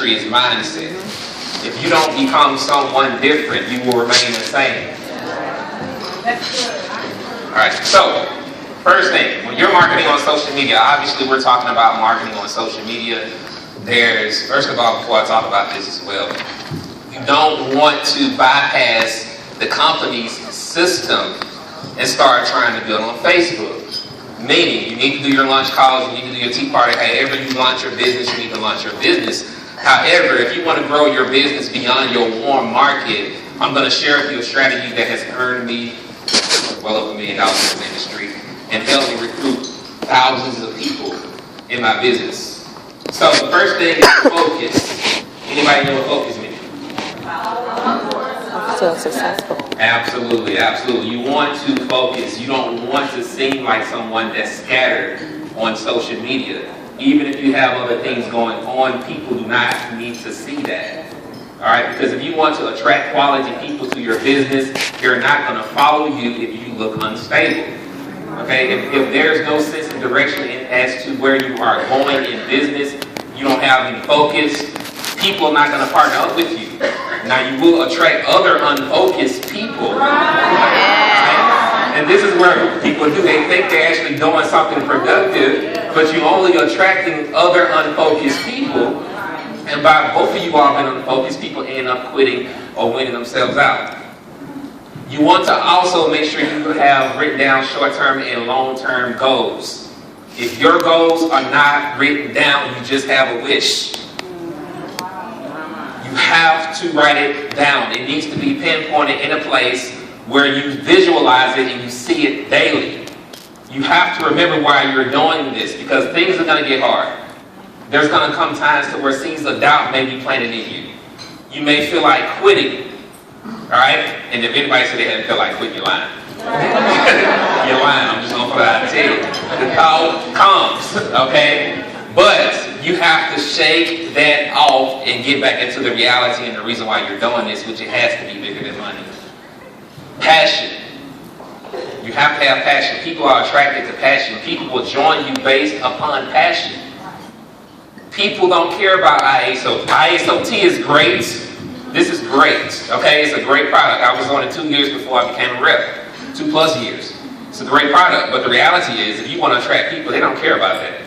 industry is mindset. If you don't become someone different, you will remain the same. Alright, so first thing, when you're marketing on social media, obviously we're talking about marketing on social media. There's, first of all, before I talk about this as well, you don't want to bypass the company's system and start trying to build on Facebook. Meaning, you need to do your lunch calls, you need to do your tea party. However you launch your business, you need to launch your business. However, if you want to grow your business beyond your warm market, I'm going to share with you a strategy that has earned me well over $1 million in the industry and helped me recruit thousands of people in my business. So the first thing is focus. Anybody know what focus means? So successful. Absolutely, absolutely. You want to focus. You don't want to seem like someone that's scattered on social media. Even if you have other things going on, people do not need to see that. Alright? Because if you want to attract quality people to your business, they're not going to follow you if you look unstable. Okay? If there's no sense of direction as to where you are going in business, you don't have any focus, people are not going to partner up with you. Now you will attract other unfocused people. Right? And this is where people do. They think they're actually doing something productive, but you're only attracting other unfocused people. And by both of you all being unfocused, people end up quitting or winning themselves out. You want to also make sure you have written down short-term and long-term goals. If your goals are not written down, you just have a wish. You have to write it down. It needs to be pinpointed in a place where you visualize it and you see it daily. You have to remember why you're doing this, because things are going to get hard. There's going to come times to where seeds of doubt may be planted in you. You may feel like quitting. Alright? And if anybody said they hadn't felt like quitting, you're lying. You're lying. I'm just going to put it out and tell you. The thought comes. Okay? But you have to shake that off and get back into the reality and the reason why you're doing this, which it has to be bigger than money. Passion. You have to have passion. People are attracted to passion. People will join you based upon passion. People don't care about IASO. IASOT is great. This is great. Okay, it's a great product. I was on it 2 years before I became a rep. 2+ years. It's a great product. But the reality is, if you want to attract people, they don't care about that.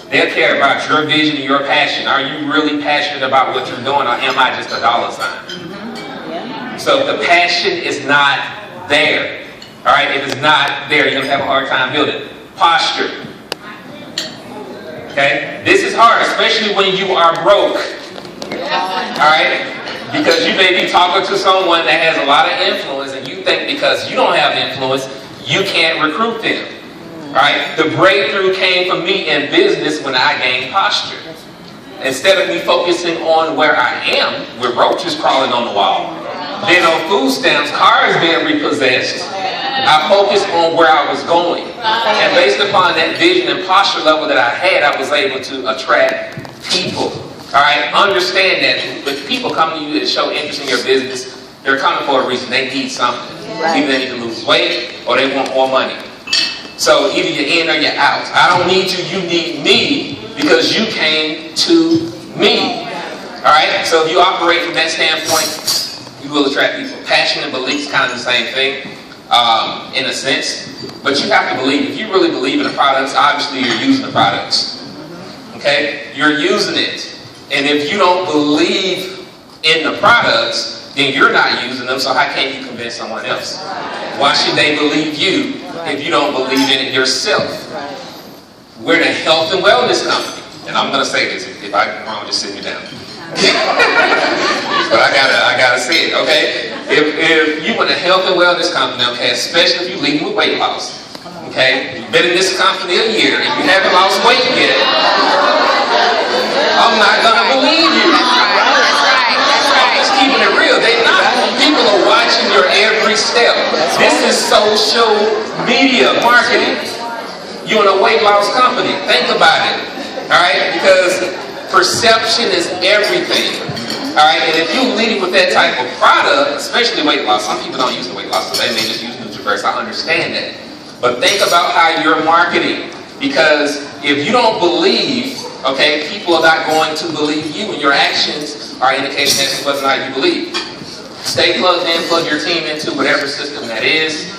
They'll care about your vision and your passion. Are you really passionate about what you're doing, or am I just a dollar sign? So if the passion is not there, all right, if it's not there, you're going to have a hard time building. Posture. Okay? This is hard, especially when you are broke. Alright? Because you may be talking to someone that has a lot of influence, and you think because you don't have influence, you can't recruit them. Alright? The breakthrough came for me in business when I gained posture. Instead of me focusing on where I am, with roaches crawling on the wall, then on food stamps, cars being repossessed, I focused on where I was going. And based upon that vision and posture level that I had, I was able to attract people. Alright? Understand that when people come to you and show interest in your business, they're coming for a reason. They need something. Either they need to lose weight or they want more money. So either you're in or you're out. I don't need you, you need me, because you came to me. Alright? So if you operate from that standpoint, you will attract people. Passion and belief is kind of the same thing. In a sense, but you have to believe. If you really believe in the products, obviously you're using the products. Okay? You're using it. And if you don't believe in the products, then you're not using them, so how can you convince someone else? Why should they believe you if you don't believe in it yourself? We're the health and wellness company. And I'm going to say this. If I'm wrong, just sit me down. But I gotta say it, okay? If you want a health and wellness company, okay, especially if you're leading with weight loss, okay? You've been in this company a year and you haven't lost weight yet, I'm not gonna believe you. That's right. I'm just keeping it real. They're not. People are watching your every step. This is social media marketing. You're in a weight loss company. Think about it, all right? Because perception is everything. Alright, and if you're leading with that type of product, especially weight loss, some people don't use the weight loss, so they may just use Nutriverse. I understand that. But think about how you're marketing. Because if you don't believe Okay? People are not going to believe you, and your actions are indication as to whether or not you believe. Stay plugged in, plug your team into whatever system that is.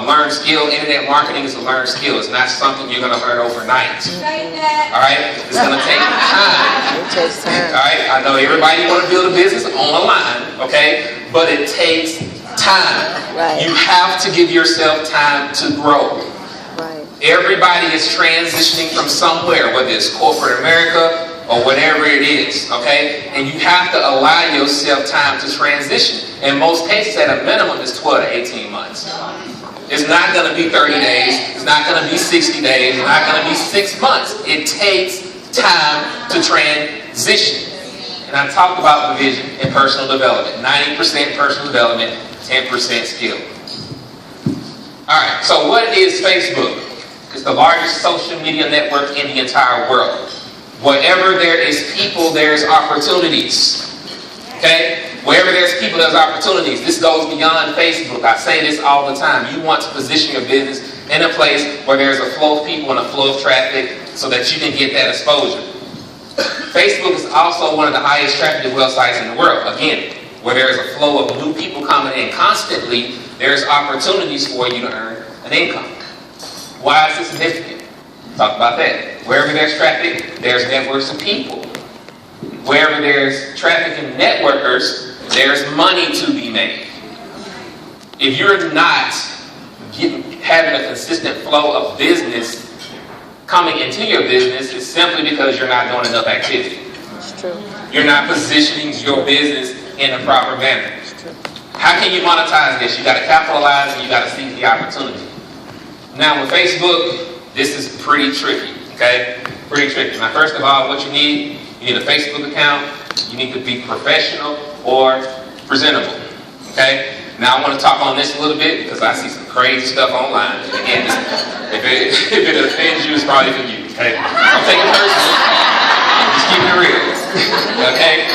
Learn skill. Internet marketing is a learned skill. It's not something you're going to learn overnight. Alright? It's going to take time. It takes time. Alright? I know everybody want to build a business online, okay? But it takes time. Right. You have to give yourself time to grow. Right. Everybody is transitioning from somewhere, whether it's corporate America or whatever it is, okay? And you have to allow yourself time to transition. In most cases, at a minimum, it's 12 to 18 months. It's not going to be 30 days. It's not going to be 60 days. It's not going to be 6 months. It takes time to transition. And I talked about the vision and personal development. 90% personal development, 10% skill. Alright, so what is Facebook? It's the largest social media network in the entire world. Wherever there is people, there's opportunities. Okay? Wherever there's people, there's opportunities. This goes beyond Facebook. I say this all the time. You want to position your business in a place where there's a flow of people and a flow of traffic so that you can get that exposure. Facebook is also one of the highest trafficked websites in the world. Again, where there's a flow of new people coming in constantly, there's opportunities for you to earn an income. Why is this significant? Talk about that. Wherever there's traffic, there's networks of people. Wherever there's traffic and networkers, there's money to be made. If you're not having a consistent flow of business coming into your business, it's simply because you're not doing enough activity. It's true. You're not positioning your business in a proper manner. How can you monetize this? You got to capitalize and you got to seize the opportunity. Now with Facebook, this is pretty tricky, okay? Pretty tricky. Now first of all, what you need a Facebook account, you need to be professional or presentable, okay? Now I want to talk on this a little bit because I see some crazy stuff online. And again, if it offends you, it's probably for you, okay? Don't take it personally. I'm just keeping it real, okay?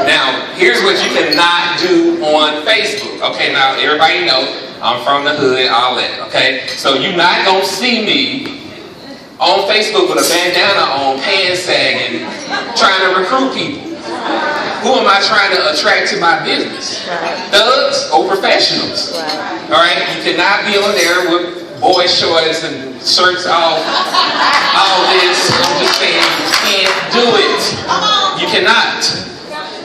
Now, here's what you cannot do on Facebook. Okay, now everybody know I'm from the hood, all that, okay? So you're not going to see me on Facebook with a bandana on, pants sagging, trying to recruit people. Who am I trying to attract to my business? Thugs or professionals? Alright? You cannot be on there with boy shorts and shirts off, all this. I'm just saying, you can't do it. You cannot.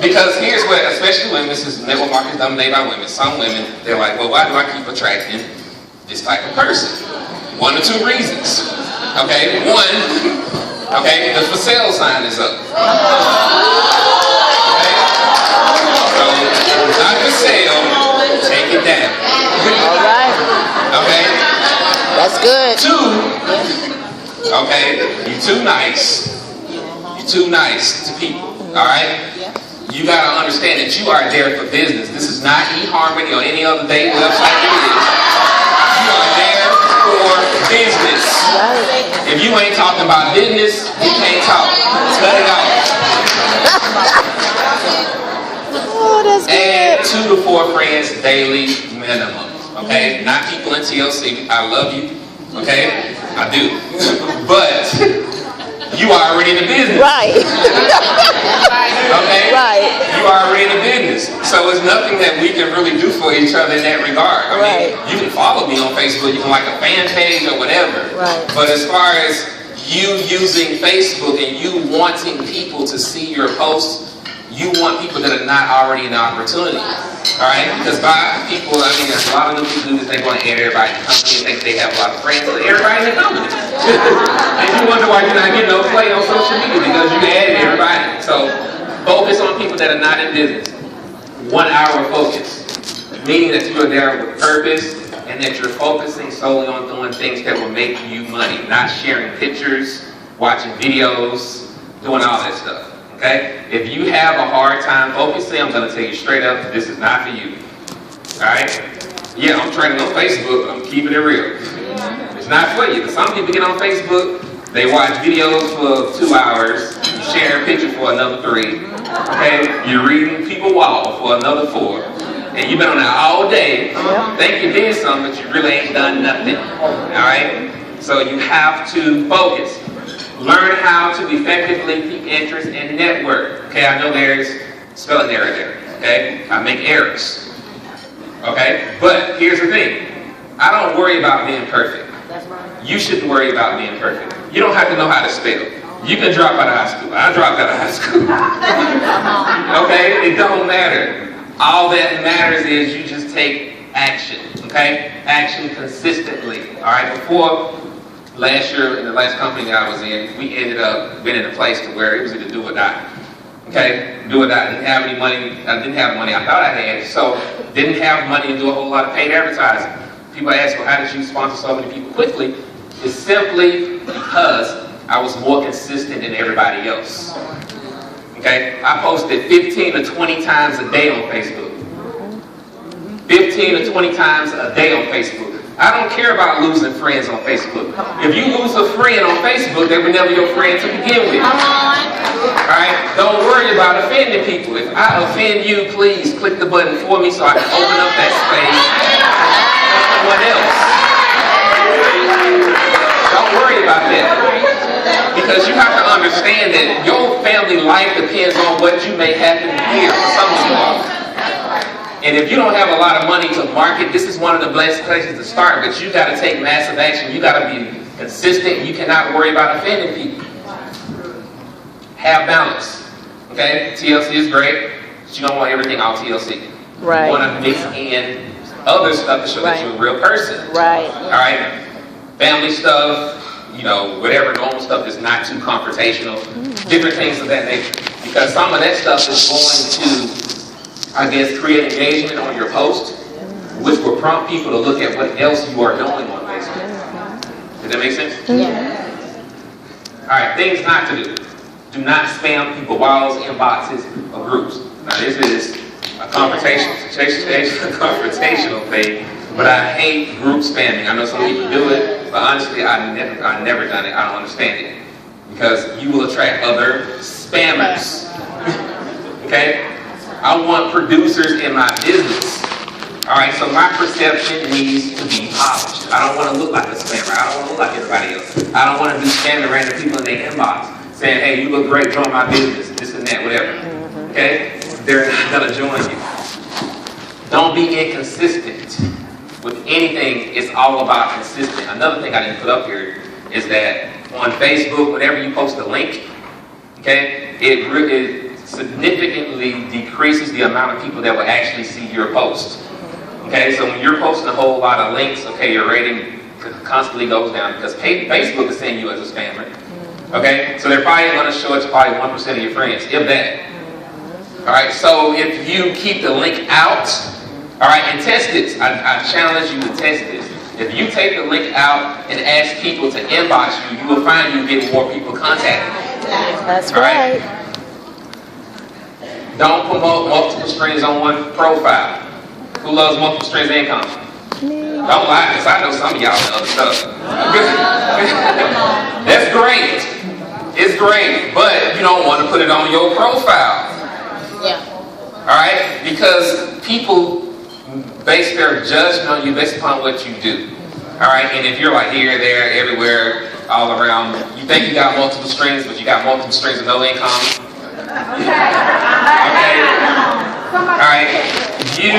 Because here's what, especially women, this is network marketing dominated by women. Some women, they're like, well, why do I keep attracting this type of person? One or two reasons. Okay, one, okay, the for sale sign is up. Okay? So, not for sale, take it down. All right. Okay? That's good. Two, okay, you're too nice. You're too nice to people. Alright? You gotta understand that you are there for business. This is not eHarmony or any other dating website it is. You are there for business. If you ain't talking about business, you can't talk. Cut it off. Oh, that's Add good. 2 to 4 friends daily minimum. Okay? Not people in TLC. I love you. Okay? I do. But you are already in the business. Right. Okay? Right. You are already in the business. So it's nothing that we can really do for each other in that regard. I mean, you can follow me on Facebook, you can like a fan page or whatever. Right. But as far as you using Facebook and you wanting people to see your posts, you want people that are not already in the opportunity. Alright? Because by people, I mean, there's a lot of new people do this, they want to add everybody in the company and think they have a lot of friends with everybody in the company. And you wonder why you're not getting no play on social media because you added everybody. So focus on people that are not in business. 1 hour of focus. Meaning that you are there with purpose and that you're focusing solely on doing things that will make you money. Not sharing pictures, watching videos, doing all that stuff. Okay? If you have a hard time focusing, I'm going to tell you straight up, this is not for you. Alright? Yeah, I'm training on Facebook, but I'm keeping it real. It's not for you. Some people get on Facebook, they watch videos for 2 hours, share a picture for another 3. Okay? You're reading people wall for another 4. And you've been on that all day, think you did something, but you really ain't done nothing. Alright? So you have to focus. Learn how to effectively keep interest and network. Okay, I know there's spelling error there. Okay, I make errors. Okay, but here's the thing. I don't worry about being perfect. You shouldn't worry about being perfect. You don't have to know how to spell. You can drop out of high school. I dropped out of high school. Okay, it don't matter. All that matters is you just take action. Okay, action consistently. All right, before last year in the last company that I was in, we ended up being in a place to where it was either do or die. Okay, do or die. I didn't have any money. I didn't have money I thought I had, so didn't have money to do a whole lot of paid advertising. People ask, well, how did you sponsor so many people quickly? It's simply because I was more consistent than everybody else. Okay, I posted 15 to 20 times a day on Facebook. 15 to 20 times a day on Facebook. I don't care about losing friends on Facebook. If you lose a friend on Facebook, they were never your friend to begin with. Alright? Don't worry about offending people. If I offend you, please click the button for me so I can open up that space for someone else. Don't worry about that. Because you have to understand that your family life depends on what you may happen to hear for some of you all. And if you don't have a lot of money to market, this is one of the best places to start. But you got to take massive action. You got to be consistent. You cannot worry about offending people. Have balance. Okay? TLC is great, but you don't want everything all TLC. Right. You want to mix in other stuff to show that you're a real person. Right. All right? Family stuff, you know, whatever normal stuff is not too confrontational. Different things of that nature. Because some of that stuff is going to, I guess, create engagement on your post, which will prompt people to look at what else you are doing on Facebook. Does that make sense? Yeah. Alright, things not to do. Do not spam people, walls, inboxes, or groups. Now this is a confrontational thing, but I hate group spamming. I know some people do it, but honestly, I've never done it. I don't understand it. Because you will attract other spammers. Okay? I want producers in my business. Alright, so my perception needs to be polished. I don't want to look like a spammer. I don't want to look like everybody else. I don't want to be spamming random people in their inbox saying, hey, you look great, join my business, this and that, whatever. Okay? They're not going to join you. Don't be inconsistent. With anything, it's all about consistent. Another thing I didn't put up here is that on Facebook, whenever you post a link, okay, it significantly decreases the amount of people that will actually see your post. Okay, so when you're posting a whole lot of links, okay, your rating constantly goes down because Facebook is seeing you as a spammer. Okay, so they're probably going to show it to probably 1% of your friends, if that. Alright, so if you keep the link out, alright, and test it. I challenge you to test this. If you take the link out and ask people to inbox you, you will find you get more people contacting you. That's right. Don't promote multiple streams on one profile. Who loves multiple streams of income? Don't lie, because I know some of y'all know other stuff. That's great. It's great, but you don't want to put it on your profile. Yeah. Alright? Because people base their judgment on you based upon what you do. Alright? And if you're like here, there, everywhere, all around, you think you got multiple streams, but you got multiple streams of no income. Okay? Alright? You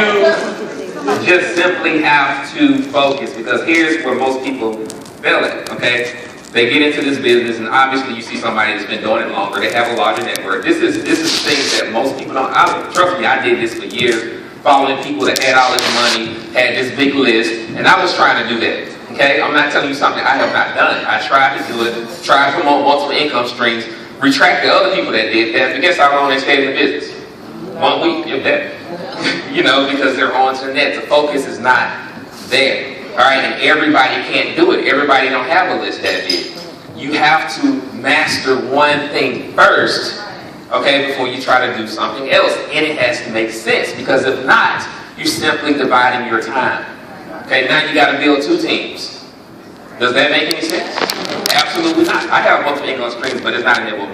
just simply have to focus, because here's where most people fail at, okay? They get into this business, and obviously you see somebody that's been doing it longer, they have a larger network. This is things that most people don't. Trust me, I did this for years, following people that had all this money, had this big list, and I was trying to do that, okay? I'm not telling you something I have not done. I tried to do it, tried to promote multiple income streams, retract the other people that did that, but guess how long they stayed in the business? 1 week, if that. You know, because they're on to the net. The focus is not there. Alright, and everybody can't do it. Everybody don't have a list that big. You have to master one thing first, okay, before you try to do something else. And it has to make sense, because if not, you're simply dividing your time. Okay, now you got to build 2 teams. Does that make any sense? Absolutely not. I have multiple income streams, but it's not enabled marketing.